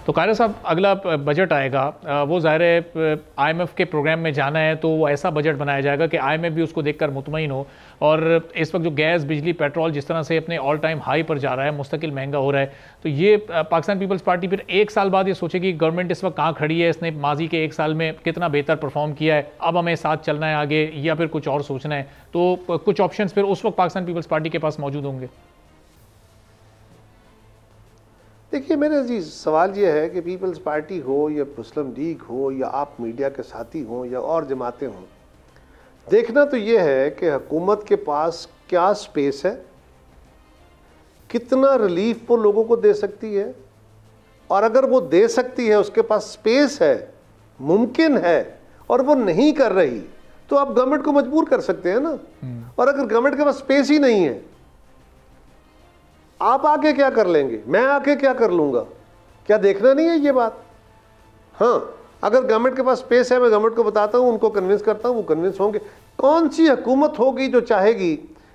तो कायरा साहब, अगला बजट आएगा, वो ज़ाहिर है IMF के प्रोग्राम में जाना है, तो वो ऐसा बजट बनाया जाएगा कि IMF भी उसको देखकर मुतमईन हो। और इस वक्त जो गैस, बिजली, पेट्रोल जिस तरह से अपने ऑल टाइम हाई पर जा रहा है, मुस्तकिल महंगा हो रहा है, तो ये पाकिस्तान पीपल्स पार्टी फिर एक साल बाद ये सोचेगी गवर्नमेंट इस वक्त कहाँ खड़ी है, इसने माजी के एक साल में कितना बेहतर परफॉर्म किया है, अब हमें साथ चलना है आगे या फिर कुछ और सोचना है। तो कुछ ऑप्शन फिर उस वक्त पाकिस्तान पीपल्स पार्टी के पास मौजूद होंगे। देखिए मेरे अजीज, सवाल ये है कि पीपल्स पार्टी हो या मुस्लिम लीग हो या आप मीडिया के साथी हों या और जमातें हों, देखना तो ये है कि हुकूमत के पास क्या स्पेस है, कितना रिलीफ वो लोगों को दे सकती है, और अगर वो दे सकती है, उसके पास स्पेस है, मुमकिन है, और वो नहीं कर रही, तो आप गवर्नमेंट को मजबूर कर सकते हैं ना। और अगर गवर्नमेंट के पास स्पेस ही नहीं है, आप आके क्या कर लेंगे, मैं आके क्या कर लूंगा, क्या देखना नहीं है ये बात? हाँ, अगर गवर्नमेंट के पास स्पेस है, मैं गवर्नमेंट को बताता हूँ, उनको कन्विंस करता हूँ, वो कन्विंस होंगे। कौन सी हुकूमत होगी जो चाहेगी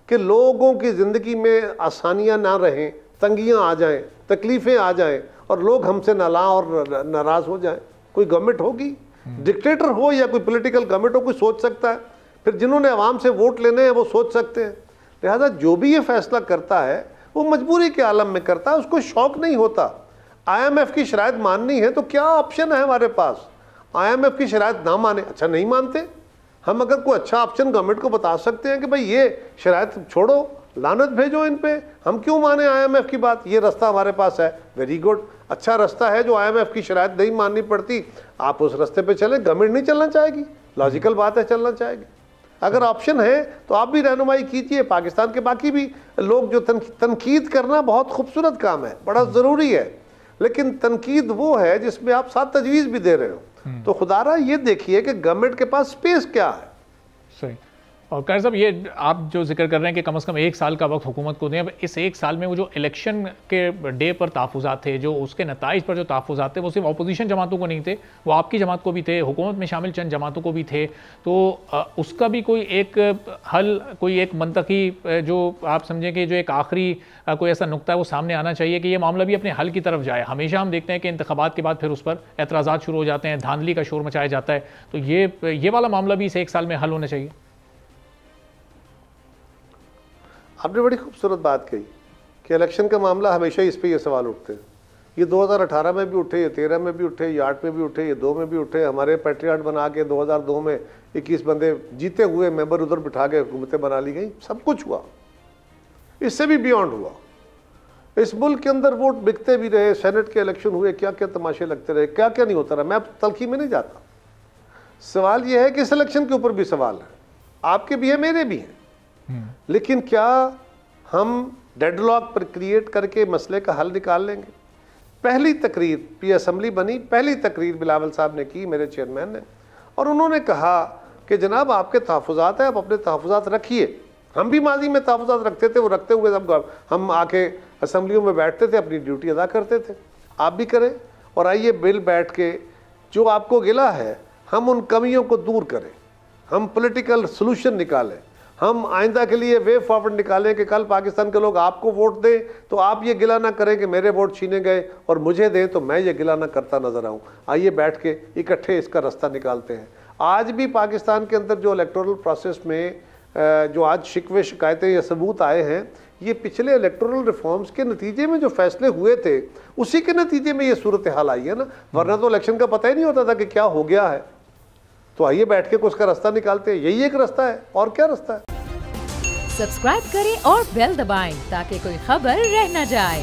कि लोगों की ज़िंदगी में आसानियाँ ना रहें, तंगियाँ आ जाएं, तकलीफ़ें आ जाएं और लोग हमसे नाला और नाराज़ हो जाएं? कोई गवर्नमेंट होगी? डिक्टेटर हो या कोई पॉलिटिकल गवर्नमेंट हो, कोई सोच सकता है? फिर जिन्होंने आवाम से वोट लेने हैं वो सोच सकते हैं। लिहाजा जो भी ये फैसला करता है वो मजबूरी के आलम में करता है, उसको शौक नहीं होता। IMF की शराइत माननी है तो क्या ऑप्शन है हमारे पास? IMF की शराइत ना माने, अच्छा नहीं मानते, हम अगर कोई अच्छा ऑप्शन गवर्नमेंट को बता सकते हैं कि भाई ये शराइत छोड़ो, लानत भेजो इन पे, हम क्यों माने IMF की बात? ये रास्ता हमारे पास है, वेरी गुड, अच्छा रास्ता है जो IMF की शराइत नहीं माननी पड़ती, आप उस रास्ते पे चलें। गवर्नमेंट नहीं चलना चाहेगी, लॉजिकल बात है, चलना चाहेगी। अगर ऑप्शन है तो आप भी रहनुमाई कीजिए। पाकिस्तान के बाकी भी लोग जो तनकीद करना बहुत खूबसूरत काम है, बड़ा ज़रूरी है, लेकिन तनकीद वो है जिसमें आप साथ तजवीज़ भी दे रहे हो। तो खुदारा ये देखिए कि गवर्नमेंट के पास स्पेस क्या है। सही। और कायर साहब, ये आप जो जिक्र कर रहे हैं कि कम से कम एक साल का वक्त हुकूमत को दें, अब इस एक साल में वो जो इलेक्शन के डे पर तहफ़्फ़ुज़ात थे, जो उसके नताइज पर जो तहफ़्फ़ुज़ात थे, वो सिर्फ अपोजिशन जमातों को नहीं थे, वो आपकी जमात को भी थे, हुकूमत में शामिल चंद जमातों को भी थे। तो उसका भी कोई एक हल, कोई एक मंतकी जो आप समझें कि जो एक आखिरी कोई ऐसा नुक्ता है वो सामने आना चाहिए कि ये मामला भी अपने हल की तरफ जाए। हमेशा हम देखते हैं कि इंतखाबात के बाद फिर उस पर एतराज़ात शुरू हो जाते हैं, धांधली का शोर मचाया जाता है। तो ये वाला मामला भी इस एक साल में हल होना चाहिए। आपने बड़ी खूबसूरत बात कही कि इलेक्शन का मामला हमेशा इस पे ये सवाल उठते हैं। ये 2018 में भी उठे, ये 13 में भी उठे, ये 8 में भी उठे, ये 2 में भी उठे। हमारे पैट्रियट बना के 2002 में 21 बंदे जीते हुए मेंबर उधर बिठा के हुकूमतें बना ली गई, सब कुछ हुआ। इससे भी बियॉन्ड हुआ। इस मुल्क के अंदर वोट बिकते भी रहे, सेनेट के इलेक्शन हुए, क्या क्या तमाशे लगते रहे, क्या क्या नहीं होता रहा। मैं तलखी में नहीं जाता। सवाल यह है कि इस इलेक्शन के ऊपर भी सवाल है, आपके भी है, मेरे भी हैं। लेकिन क्या हम डेडलॉक पर क्रिएट करके मसले का हल निकाल लेंगे? पहली तकरीर पी असम्बली बनी, पहली तकरीर बिलावल साहब ने की, मेरे चेयरमैन ने, और उन्होंने कहा कि जनाब आपके तहफ़्फ़ुज़ात हैं, आप अपने तहफ़्फ़ुज़ात रखिए। हम भी माजी में तहफ़्फ़ुज़ात रखते थे, वो रखते हुए हम आके असम्बलियों में बैठते थे, अपनी ड्यूटी अदा करते थे। आप भी करें और आइए बिल बैठ के जो आपको गिला है हम उन कमियों को दूर करें, हम पॉलिटिकल सलूशन निकालें, हम आइंदा के लिए वे फॉरवर्ड निकालें कि कल पाकिस्तान के लोग आपको वोट दें तो आप ये गिला ना करें कि मेरे वोट छीने गए, और मुझे दें तो मैं ये गिला ना करता नजर आऊँ। आइए बैठ के इकट्ठे इसका रास्ता निकालते हैं। आज भी पाकिस्तान के अंदर जो इलेक्टोरल प्रोसेस में जो आज शिकवे शिकायतें या सबूत आए हैं, ये पिछले इलेक्टोरल रिफॉर्म्स के नतीजे में जो फैसले हुए थे उसी के नतीजे में ये सूरत हाल आई है ना, वरना तो इलेक्शन का पता ही नहीं होता था कि क्या हो गया है। तो आइए बैठ के उसका रास्ता निकालते हैं, यही एक रास्ता है, और क्या रास्ता है। सब्सक्राइब करें और बेल दबाएं ताकि कोई खबर रह न जाए।